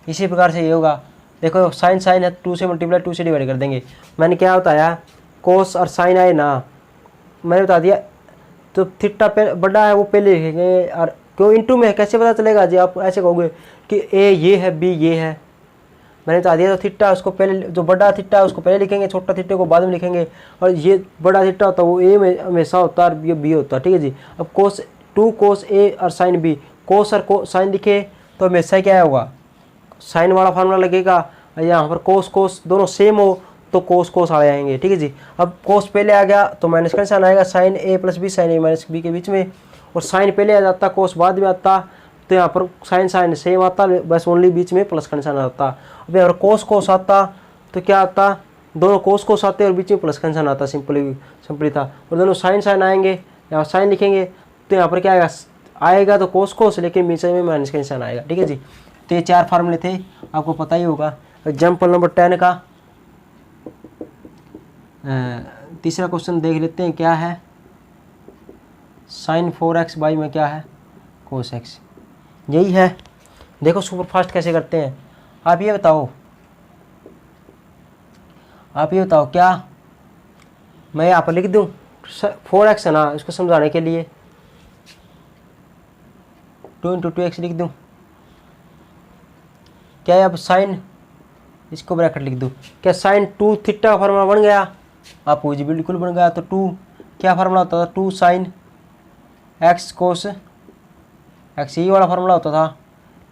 S1: इसी प्रकार से ये होगा। देखो साइन साइन है, 2 से मल्टीप्लाई 2 से डिवाइड कर देंगे। मैंने क्या बताया? कोस और साइन आए ना, मैंने बता दिया। तो थीटा पे बड़ा है वो पहले लिखेंगे, और क्यों इंटू में है कैसे पता चलेगा जी? आप ऐसे कहोगे कि ए ये है, बी ये है, मैंने बता दिया। तो थीटा उसको पहले, जो बड़ा थीटा है उसको पहले लिखेंगे, छोटा थीटे को बाद में लिखेंगे। और ये बड़ा थीटा होता है वो ए में हमेशा होता है, और ये बी होता है, ठीक है जी। अब कोस 2 cos ए और साइन बी, कोस और साइन लिखे तो हमेशा क्या होगा? साइन वाला फार्मूला लगेगा। यहाँ पर कोस कोस दोनों सेम हो तो कोस कोस आ जाएंगे, ठीक है जी। अब कोस पहले आ गया तो माइनस का निशान आएगा, साइन ए प्लस बी, साइन ए माइनस बी के बीच में। और साइन पहले आ जाता, कोस बाद में आता, तो यहाँ पर साइन साइन सेम आता, बस ओनली बीच में प्लस का निशान आता। अब यहाँ पर कोस कोस आता तो क्या आता? दोनों कोस कोस आते और बीच में प्लस का निशान आता, सिंपली था। और दोनों साइन साइन आएंगे, यहाँ साइन लिखेंगे तो यहाँ पर क्या आएगा? आएगा तो कोस कोस, लेकिन बीच में माइनस का निशान आएगा, ठीक है जी। तो ये 4 फार्मूले थे, आपको पता ही होगा। एग्जाम्पल नंबर 10 का तीसरा क्वेश्चन देख लेते हैं, क्या है? साइन 4x बाई में क्या है? कोस x, यही है। देखो सुपर फास्ट कैसे करते हैं, आप ये बताओ, क्या मैं यहाँ पर लिख दूँ? 4x है ना, इसको समझाने के लिए 2 × 2x लिख दूँ क्या? अब साइन, इसको ब्रैकेट लिख दूँ क्या? साइन 2 थीटा का फार्मूला बन गया, आप जी बिल्कुल बन गया। तो 2 क्या फार्मूला होता था? 2 साइन x कोस x, यही वाला फार्मूला होता था।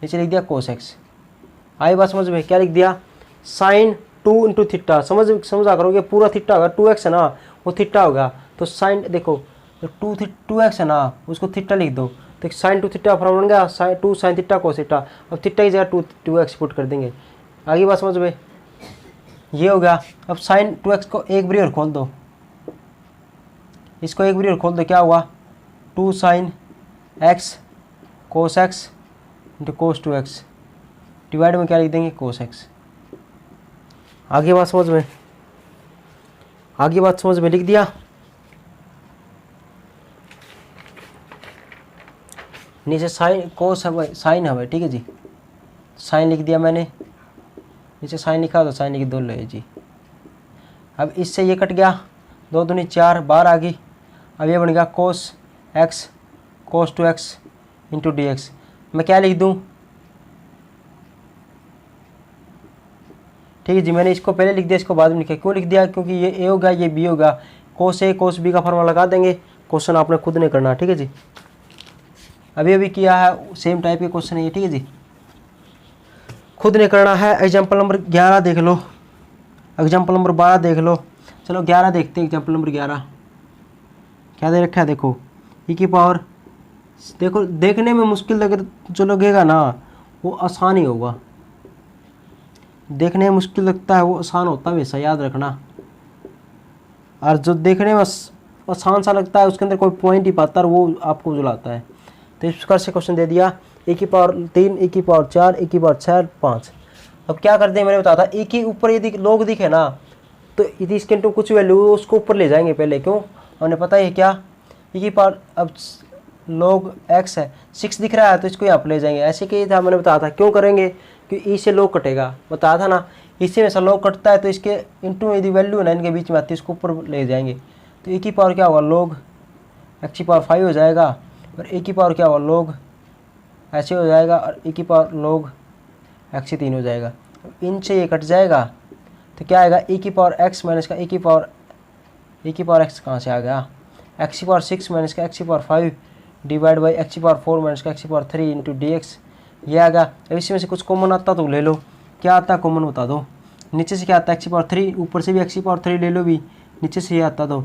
S1: नीचे लिख दिया कोस x। आई बात समझ में? क्या लिख दिया? साइन 2 × थीटा, समझा करोगे, पूरा थीटा होगा, 2x है ना वो थीटा होगा। तो साइन देखो तो 2x है ना, उसको थीटा लिख दो, तो साइन 2 थीटा फॉर्म बन गया, sine 2 sine theta cos theta. अब थीटा की जगह 2x पुट कर देंगे। आगे बात समझ में, ये हो गया। अब साइन 2x को एक बारी और खोल दो, इसको एक बारी और खोल दो, क्या हुआ 2 साइन x कोस x into cos 2x divide में क्या लिख देंगे कोस x। आगे बात समझ में, आगे बात समझ में, लिख दिया। नीचे साइन कोस है, साइन है, ठीक है जी, साइन लिख दिया मैंने, नीचे साइन लिखा तो साइन लिख दो ले जी। अब इससे ये कट गया, 2 दूनी 4 बाहर आ गई। अब ये बन गया कोस x कोस 2x इंटू डी एक्स। मैं क्या लिख दूँ, ठीक है जी, मैंने इसको पहले लिख दिया, इसको बाद में लिखा। क्यों लिख दिया, क्योंकि ये ए होगा ये बी होगा, कोस ए कोस बी का फॉर्मूला लगा देंगे। क्वेश्चन आपने खुद नहीं करना, ठीक है जी। अभी अभी किया है, सेम टाइप के क्वेश्चन है ये, ठीक है जी, खुद नहीं करना है। एग्जाम्पल नंबर 11 देख लो, एग्जाम्पल नंबर 12 देख लो। चलो 11 देखते हैं। एग्जाम्पल नंबर 11 क्या दे रखा है, देखो ई की पावर, देखो देखने में मुश्किल लगे जो लगेगा ना वो आसान ही होगा, देखने में मुश्किल लगता है वो आसान होता है, वैसा याद रखना। और जो देखने में आसान सा लगता है उसके अंदर कोई पॉइंट ही पाता है, वो आपको उजलाता है। तो इस प्रकार से क्वेश्चन दे दिया, ए की पावर 3 ए की पावर 4 ए की पावर 6 5। अब क्या करते हैं, मैंने बताया था ए के ऊपर यदि लोग दिखे ना तो यदि इसके टू कुछ वैल्यू उसको ऊपर ले जाएंगे पहले। क्यों, हमें पता है क्या, ए की पावर अब लोग x है, 6 दिख रहा है तो इसको यहाँ पर ले जाएंगे। ऐसे कि था, मैंने बताया था क्यों करेंगे, कि ई से लोग कटेगा, बताया था ना, इससे में से लोग कटता है तो इसके इंटू यदि वैल्यू है ना इनके बीच में आती है इसको ऊपर ले जाएंगे। तो ए की पावर क्या होगा लोग x की पावर 5 हो जाएगा, और ए की पावर क्या होगा लोग ऐसे हो जाएगा, और ए की पावर लोग x से 3 हो जाएगा। इनसे ये कट जाएगा तो क्या आएगा, ए की पावर x माइनस का ए की पावर x कहाँ से आ गया, x की पावर 6 माइनस का x की पावर 5 डिवाइड बाई x की पावर 4 माइनस का x की पावर 3 इंटू डी एक्स। ये आ गया। अब इसमें से कुछ कॉमन आता तो ले लो, क्या आता है कॉमन बता दो। नीचे से क्या आता है x की पावर 3, ऊपर से भी x की पावर 3 ले लो भी, नीचे से ये आता तो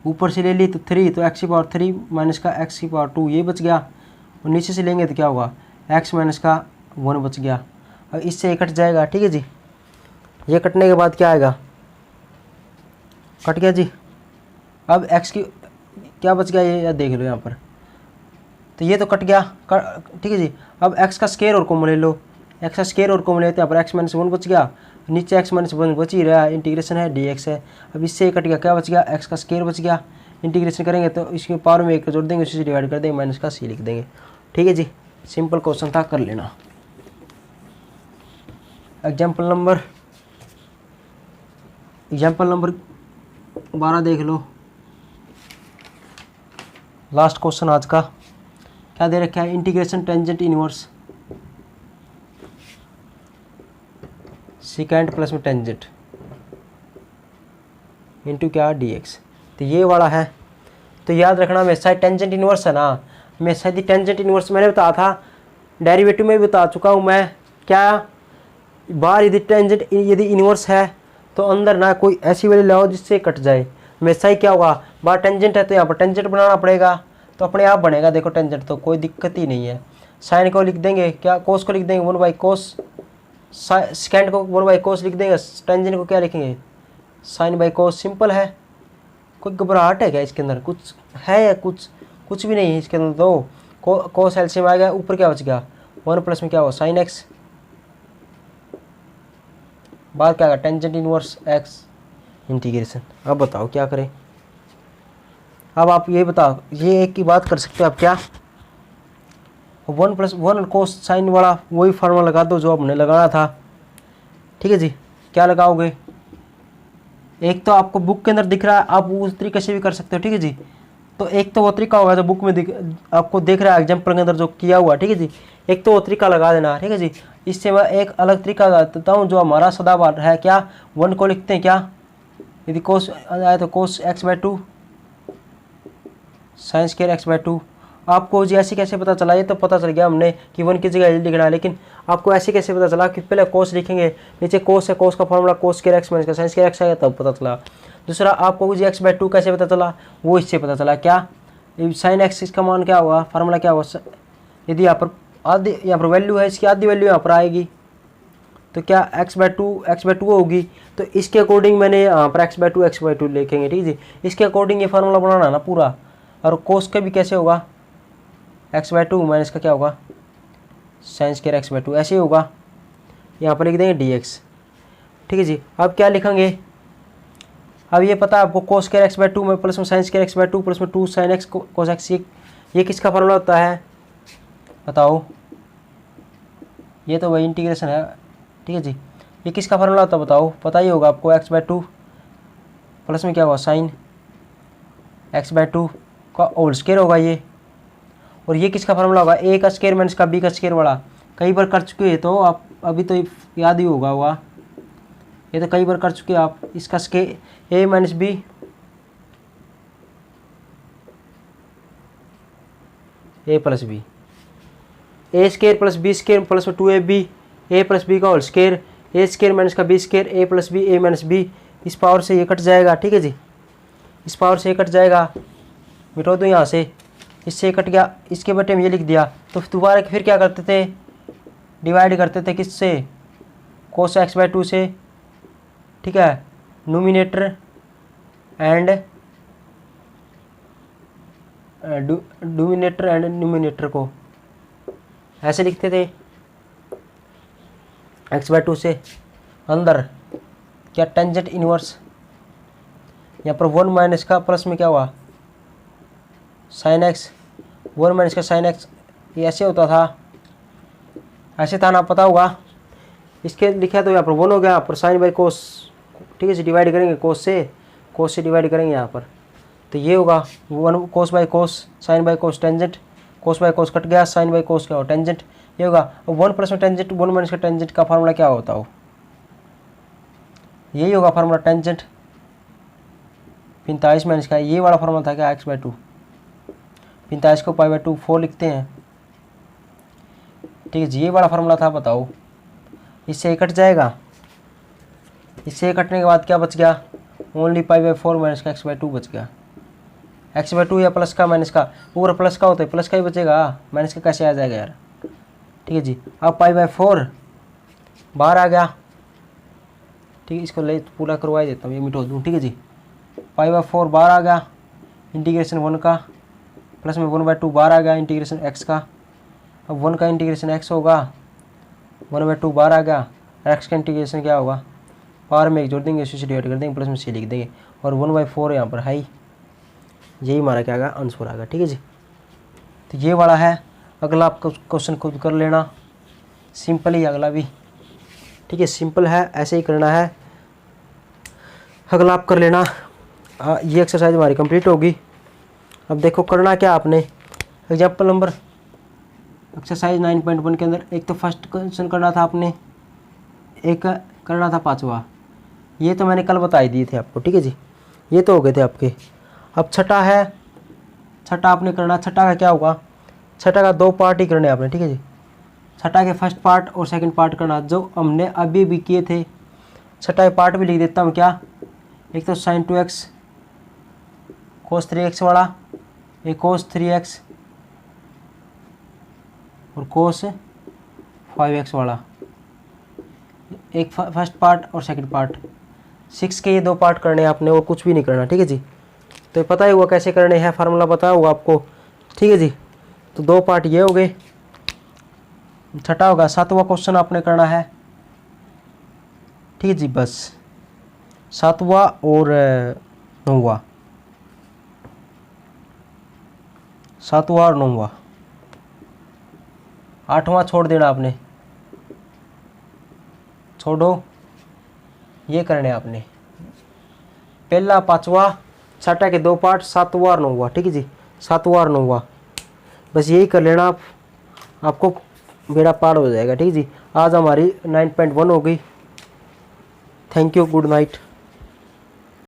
S1: ऊपर से ले ली तो 3, तो x की पावर 3 माइनस का x की पावर 2 ये बच गया, और नीचे से लेंगे तो क्या होगा x माइनस का 1 बच गया। अब इससे ये कट जाएगा, ठीक है जी। ये कटने के बाद क्या आएगा, कट गया जी। अब x की क्या बच गया, ये देख लो यहाँ पर, तो ये तो कट गया, ठीक है जी। अब x का स्केयर और कॉमन ले लो, x का स्केयर और कॉमन लेते हैं, यहाँ पर x माइनस 1 बच गया, नीचे x माइनस 1 बच ही रहा, इंटीग्रेशन है dx है। अब इससे कट गया, क्या बच गया, x का स्केयर बच गया, इंटीग्रेशन करेंगे तो इसके पावर में 1 जोड़ देंगे, उसी से डिवाइड कर देंगे, माइनस का c लिख देंगे, ठीक है जी। सिंपल क्वेश्चन था, कर लेना। एग्जाम्पल नंबर 12 देख लो, लास्ट क्वेश्चन आज का। क्या दे रखा है, integration tangent inverse secant plus में टेंजेंट इंटू क्या dx। तो ये वाला है, तो याद रखना हमेशा टेंजेंट इनवर्स है ना, हमेशा यदि टेंजेंट इनवर्स मैंने बताया था, डेरिवेटिव में भी बता चुका हूँ मैं, क्या बाहर यदि टेंजेंट यदि इनवर्स है तो अंदर ना कोई ऐसी वैल्यू लाओ जिससे कट जाए। हमेशा ही क्या होगा, बाहर टेंजेंट है तो यहाँ पर टेंजेंट बनाना पड़ेगा, तो अपने आप बनेगा, देखो टेंजेंट तो कोई दिक्कत ही नहीं है। साइन को लिख देंगे, क्या कोस को लिख देंगे 1 बाई कोस, सेकेंड को 1 बाई कोस लिख देंगे, टेंजेंट को क्या लिखेंगे साइन बाई कोस। सिंपल है, कोई घबराहट है क्या इसके अंदर, कुछ है या कुछ भी नहीं है इसके अंदर। तो कोस एलसीएम आ गया, ऊपर क्या बच गया 1 प्लस में क्या हुआ साइन एक्स, बाद क्या टेंजेंट इनवर्स एक्स इंटीग्रेशन। अब बताओ क्या करें, अब आप ये बताओ, ये एक की बात कर सकते हो आप, क्या 1 प्लस 1 कोस साइन वाला वही फार्मूला लगा दो जो हमने लगाना था, ठीक है जी। क्या लगाओगे, एक तो आपको बुक के अंदर दिख रहा है, आप उस तरीके से भी कर सकते हो, ठीक है जी। तो एक तो वो तरीका होगा जो बुक में आपको देख रहा है एग्जाम्पल के अंदर जो किया हुआ, ठीक है जी। एक तो वो तरीका लगा देना, ठीक है जी। इससे मैं एक अलग तरीका लगा देता हूँ जो हमारा सदाबहार है, क्या 1 को लिखते हैं क्या, यदि कोस आए तो कोस x/2 साइन स्क्वायर x/2। आपको जी ऐसे कैसे पता चला, ये तो पता चल गया हमने कि 1 की जगह लिखना है, लेकिन आपको ऐसे कैसे पता चला कि पहले कोस लिखेंगे, नीचे कोस है, कोस का फॉर्मूला कोस स्क्वायर एक्स माइनस का साइन स्क्वायर एक्स आया तब पता चला। दूसरा आपको जी x/2 कैसे पता चला, वो इससे पता चला क्या, साइन एक्स इसका मान क्या होगा, फार्मूला क्या होगा, यदि यहाँ पर आधी यहाँ पर वैल्यू है इसकी आधी वैल्यू यहाँ पर आएगी तो क्या x/2 होगी। तो इसके अकॉर्डिंग मैंने यहाँ पर x/2 लिखेंगे, ठीक है जी। इसके अकॉर्डिंग ये फार्मूला बनाना ना पूरा। और कोस का भी कैसे होगा, x/2 माइनस का क्या होगा साइन स्क्वायर x/2 ऐसे ही होगा। यहाँ पर लिख देंगे dx, ठीक है जी। अब क्या लिखेंगे, अब ये पता है आपको कोस स्क्वायर x/2 में प्लस में साइन स्क्वायर x/2 प्लस में 2 साइन x कोस x, ये किसका फार्मूला होता है बताओ, ये तो वही इंटीग्रेशन है, ठीक है जी। ये किसका फार्मूला होता है बताओ, पता ही होगा आपको, x/2 प्लस में क्या होगा साइन x/2 का होल स्क्वायर होगा ये। और ये किसका फार्मूला होगा, a का स्क्वायर माइनस का b का स्क्वायर वाला, कई बार कर चुके हैं तो आप अभी तो याद ही होगा ये तो कई बार कर चुके हैं आप। इसका square a minus b a plus b, A square plus B square plus में 2ab, a प्लस b का whole square, a square minus का b square, a plus b a minus b, इस पावर से ये cut जाएगा, ठीक है जी। इस पावर से ये कट जाएगा, मिटा दो यहाँ से, इससे कट गया, इसके बटे में ये लिख दिया। तो दोबारा फिर क्या करते थे, डिवाइड करते थे किससे, कोस x/2 से, ठीक है, nominator and dominator and numerator को ऐसे लिखते थे, x/2 से अंदर क्या टेंजेंट इनवर्स, यहाँ पर 1 माइनस का प्लस में क्या हुआ साइन एक्स, 1 माइनस का साइन एक्स, ये ऐसे होता था, ऐसे था ना, पता होगा। इसके लिखा तो यहाँ पर 1 हो गया, यहाँ पर साइन बाई कोस, ठीक है जी, डिवाइड करेंगे कोस से डिवाइड करेंगे यहाँ पर, तो ये होगा 1 cos by cos, sine by cos tangent, cos by cos cut गया, साइन बाई कोस क्या हो टेंजेंट, ये होगा। 1 प्लस में टेंजेंट, 1 माइनस का टेंजेंट का फार्मूला क्या होता हो, यही होगा फार्मूला टेंजेंट 45 माइनस का, ये वाला फार्मूला था क्या x/2, 45 को π/2 4 लिखते हैं, ठीक है जी, ये वाला फार्मूला था। बताओ इससे ये कट जाएगा, इससे ये कटने के बाद क्या बच गया, ओनली π/4 माइनस का x/2 बच गया। x/2 या प्लस का माइनस का, पूरा प्लस का होता है, प्लस का ही बचेगा, माइनस का कैसे आ जाएगा यार, ठीक है जी। अब π/4 बाहर आ गया, ठीक है, इसको ले पूरा करवा देता हूँ, ये मिटा दूँ, ठीक है जी। π/4 बाहर आ गया, इंटीग्रेशन 1 का, प्लस में 1/2 बाहर आ गया इंटीग्रेशन x का। अब 1 का इंटीग्रेशन x होगा, 1/2 बाहर आ गया, x का इंटीग्रेशन क्या होगा, पावर में एक जोड़ देंगे, इसी से डिवाइड कर देंगे, प्लस में c लिख देंगे, और 1/4 यहाँ पर है, यही हमारा क्या आएगा आंसर आएगा, ठीक है जी। तो ये वाला है, अगला आप क्वेश्चन खुद कर लेना, सिंपल ही अगला भी, ठीक है, सिंपल है, ऐसे ही करना है, अगला आप कर लेना। ये एक्सरसाइज हमारी कंप्लीट होगी। अब देखो करना क्या आपने, एग्जाम्पल नंबर एक्सरसाइज 9.1 के अंदर एक तो फर्स्ट क्वेश्चन करना था आपने, एक करना था 5वां, ये तो मैंने कल बता ही दिए थे आपको, ठीक है जी, ये तो हो गए थे आपके। अब छठा है, छठा आपने करना, छठा का क्या होगा, छठा का 2 पार्ट ही करने आपने, ठीक है जी। छठा के फर्स्ट पार्ट और सेकंड पार्ट करना, जो हमने अभी भी किए थे। छठा के पार्ट भी लिख देता हूँ क्या, एक तो sin 2x cos 3x वाला, एक cos 3x और cos 5x वाला, एक फर्स्ट पार्ट और सेकंड पार्ट। 6 के ये 2 पार्ट करने हैं आपने और कुछ भी नहीं करना, ठीक है जी। तो पता ही हुआ कैसे करने हैं, फार्मूला पता होगा आपको, ठीक है जी। तो 2 पार्ट ये हो गए। छठा होगा 7वां क्वेश्चन आपने करना है, ठीक है जी, बस 7वां और 9वां, 7वां और 9वां, 8वां छोड़ देना आपने, छोड़ो, ये करने आपने पहला 5वां, छठा के 2 पार्ट, 7वां और 9वां, ठीक है जी, 7वां और 9वां, बस यही कर लेना आप, आपको मेरा पार हो जाएगा, ठीक है जी। आज हमारी 9.1 हो गई। Thank you, good night.